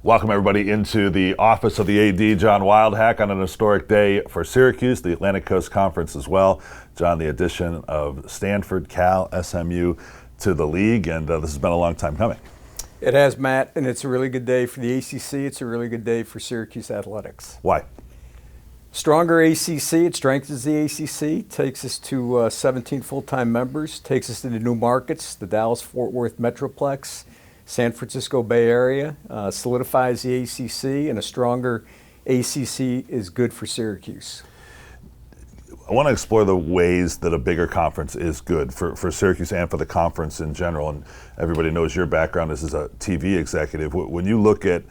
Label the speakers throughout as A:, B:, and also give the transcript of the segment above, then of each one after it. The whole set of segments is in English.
A: Welcome everybody into the office of the AD, John Wildhack, on an historic day for Syracuse, the Atlantic Coast Conference as well. John, the addition of Stanford, Cal, SMU to the league, and this has been a long time coming.
B: It has, Matt, and it's a really good day for the ACC. It's a really good day for Syracuse athletics.
A: Why?
B: Stronger ACC, it strengthens the ACC, takes us to 17 full-time members, takes us into new markets, the Dallas-Fort Worth Metroplex, San Francisco Bay Area, solidifies the ACC, and a stronger ACC is good for Syracuse.
A: I want to explore the ways that a bigger conference is good for Syracuse and for the conference in general. And everybody knows your background as a TV executive. When you look at,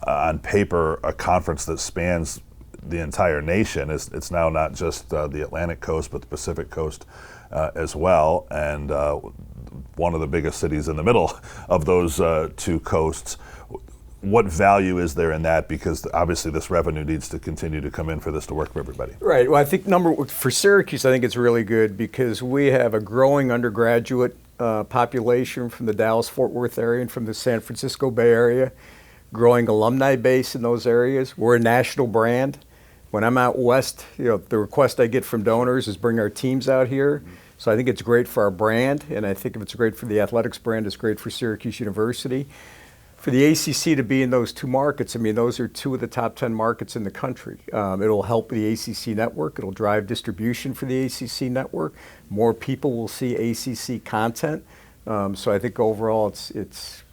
A: on paper, a conference that spans the entire nation, it's now not just the Atlantic Coast, but the Pacific Coast as well. And one of the biggest cities in the middle of those two coasts. What value is there in that? Because obviously this revenue needs to continue to come in for this to work for everybody.
B: Right. Well, I think for Syracuse, I think it's really good because we have a growing undergraduate population from the Dallas-Fort Worth area and from the San Francisco Bay Area, growing alumni base in those areas. We're a national brand. When I'm out west, the request I get from donors is bring our teams out here. So I think it's great for our brand, and I think if it's great for the athletics brand, it's great for Syracuse University. For the ACC to be in those two markets, I mean, those are two of the top 10 markets in the country. It'll help the ACC network. It'll drive distribution for the ACC network. More people will see ACC content. So I think overall,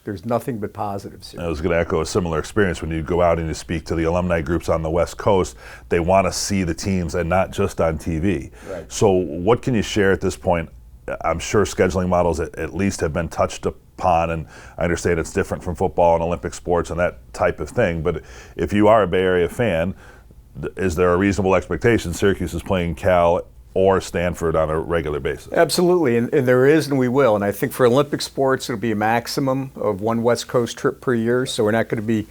B: there's nothing but positives here.
A: I was going to echo a similar experience when you go out and you speak to the alumni groups on the West Coast. They want to see the teams and not just on TV.
B: Right.
A: So what can you share at this point? I'm sure scheduling models at least have been touched upon, and I understand it's different from football and Olympic sports and that type of thing. But if you are a Bay Area fan, is there a reasonable expectation Syracuse is playing Cal or Stanford on a regular basis?
B: Absolutely, and there is, and we will. And I think for Olympic sports, it'll be a maximum of one West Coast trip per year. So we're not going to be,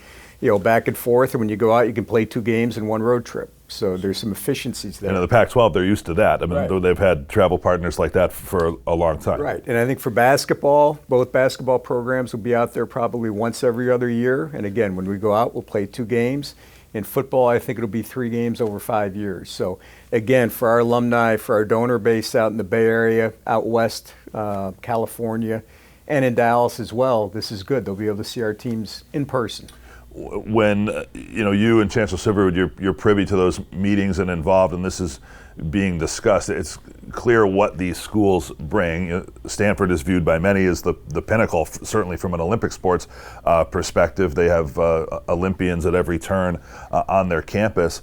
B: back and forth. And when you go out, you can play two games in one road trip. So there's some efficiencies there.
A: And in the Pac-12, they're used to that. I mean,
B: right.
A: They've had travel partners like that for a long time.
B: Right, and I think for basketball, both basketball programs will be out there probably once every other year. And again, when we go out, we'll play two games. In football, I think it'll be 3 games over 5 years. So again, for our alumni, for our donor base out in the Bay Area, out west, California, and in Dallas as well, this is good. They'll be able to see our teams in person.
A: When you and Chancellor Silverwood, you're privy to those meetings and involved, and this is being discussed, it's clear what these schools bring. Stanford is viewed by many as the pinnacle, certainly from an Olympic sports perspective. They have Olympians at every turn on their campus.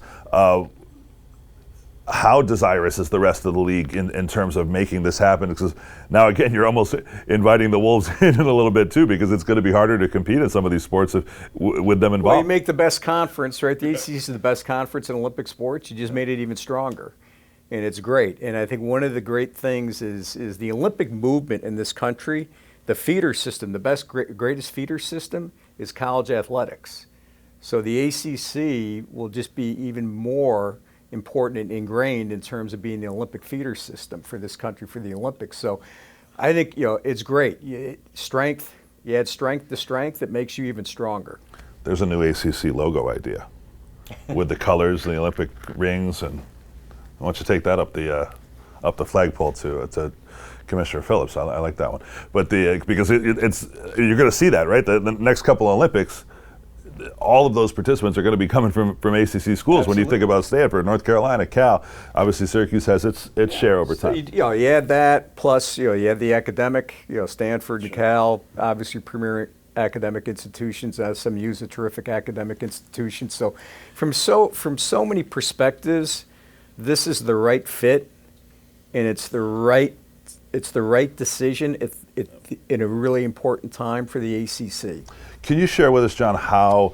A: How desirous is the rest of the league in terms of making this happen? Because now, again, you're almost inviting the Wolves in a little bit, too, because it's going to be harder to compete in some of these sports with them involved.
B: Well, you make the best conference, right? The ACC is the best conference in Olympic sports. You just made it even stronger, and it's great. And I think one of the great things is the Olympic movement in this country, the feeder system, the greatest feeder system is college athletics. So the ACC will just be even more important and ingrained in terms of being the Olympic feeder system for this country, for the Olympics. So I think, it's great. Strength, you add strength to strength, it makes you even stronger.
A: There's a new ACC logo idea with the colors and the Olympic rings, and I want you to take that up the flagpole to Commissioner Phillips. I like that one. But because it's you're going to see that, right? The next couple of Olympics, all of those participants are going to be coming from ACC schools.
B: Absolutely.
A: When you think about Stanford, North Carolina, Cal, obviously Syracuse has its share over time.
B: So you add that, plus you add the academic, Stanford and Cal, obviously premier academic institutions. SMU is a terrific academic institution. So from so many perspectives, this is the right fit, and it's the right decision in a really important time for the ACC.
A: Can you share with us, John, how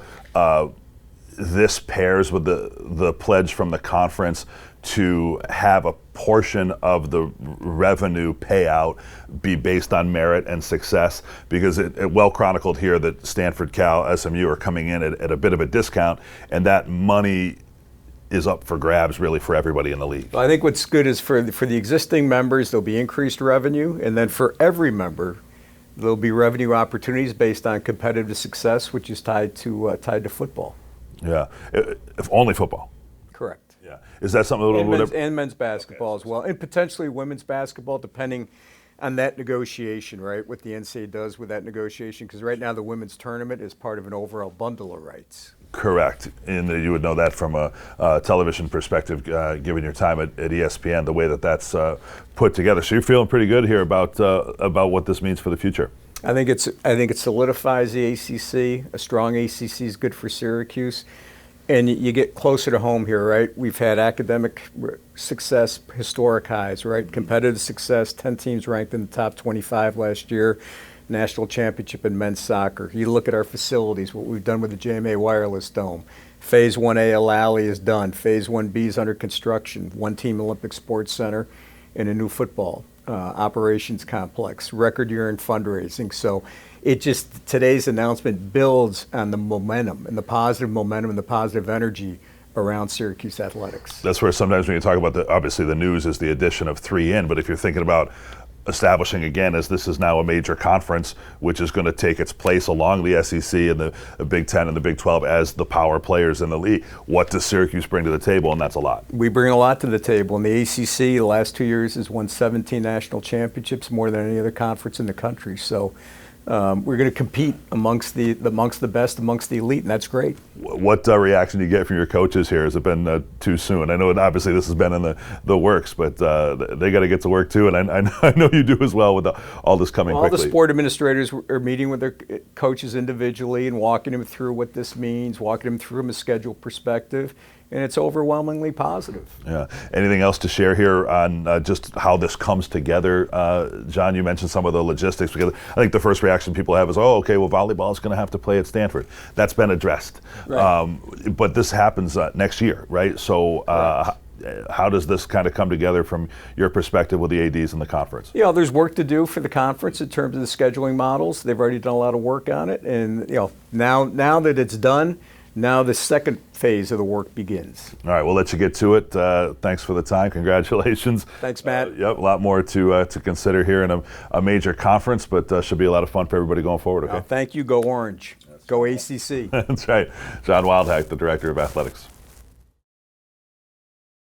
A: this pairs with the pledge from the conference to have a portion of the revenue payout be based on merit and success? Because it well chronicled here that Stanford, Cal, SMU are coming in at a bit of a discount, and that money is up for grabs really for everybody in the league.
B: Well, I think what's good is for the existing members, there'll be increased revenue, and then for every member, there'll be revenue opportunities based on competitive success, which is tied to football.
A: Yeah, if only football.
B: Correct.
A: Yeah, is that something that
B: And men's basketball as well, and potentially women's basketball, depending on that negotiation, right? What the NCAA does with that negotiation, because right now the women's tournament is part of an overall bundle of rights.
A: Correct, and you would know that from a television perspective, given your time at ESPN, the way that that's put together. So you're feeling pretty good here about what this means for the future.
B: I think it solidifies the ACC. A strong ACC is good for Syracuse, and you get closer to home here, right? We've had academic success, historic highs, right? Competitive success, 10 teams ranked in the top 25 last year. National championship in men's soccer. You look at our facilities, what we've done with the JMA Wireless Dome. Phase 1A Al Alley is done. Phase 1B is under construction. One-team Olympic Sports Center and a new football operations complex. Record year in fundraising. So today's announcement builds on the momentum and the positive momentum and the positive energy around Syracuse athletics.
A: That's where sometimes when you talk about obviously the news is the addition of 3 in, but if you're thinking about establishing again, as this is now a major conference, which is going to take its place along the SEC and the Big Ten and the Big 12 as the power players in the league. What does Syracuse bring to the table? And that's a lot.
B: We bring a lot to the table. In the ACC, the last 2 years has won 17 national championships, more than any other conference in the country. So we're going to compete amongst the best, amongst the elite, and that's great.
A: What reaction do you get from your coaches here? Has it been too soon? I know obviously this has been in the works, but they got to get to work too, and I know you do as well with all this coming quickly.
B: All the sport administrators are meeting with their coaches individually and walking them through what this means, walking them through from a schedule perspective. And it's overwhelmingly positive.
A: Yeah. Anything else to share here on just how this comes together? John, you mentioned some of the logistics, because I think the first reaction people have is, oh, okay, well, volleyball is going to have to play at Stanford. That's been addressed.
B: Right.
A: But this happens next year, right? So how does this kind of come together from your perspective with the ADs in the conference?
B: You know, there's work to do for the conference in terms of the scheduling models. They've already done a lot of work on it. And, now that it's done, now the second phase of the work begins.
A: All right, we'll let you get to it. Thanks for the time. Congratulations.
B: Thanks, Matt.
A: Yep, a lot more to consider here in a major conference, but should be a lot of fun for everybody going forward. Okay.
B: Thank you. Go Orange. Go ACC.
A: That's right. John Wildhack, the Director of Athletics.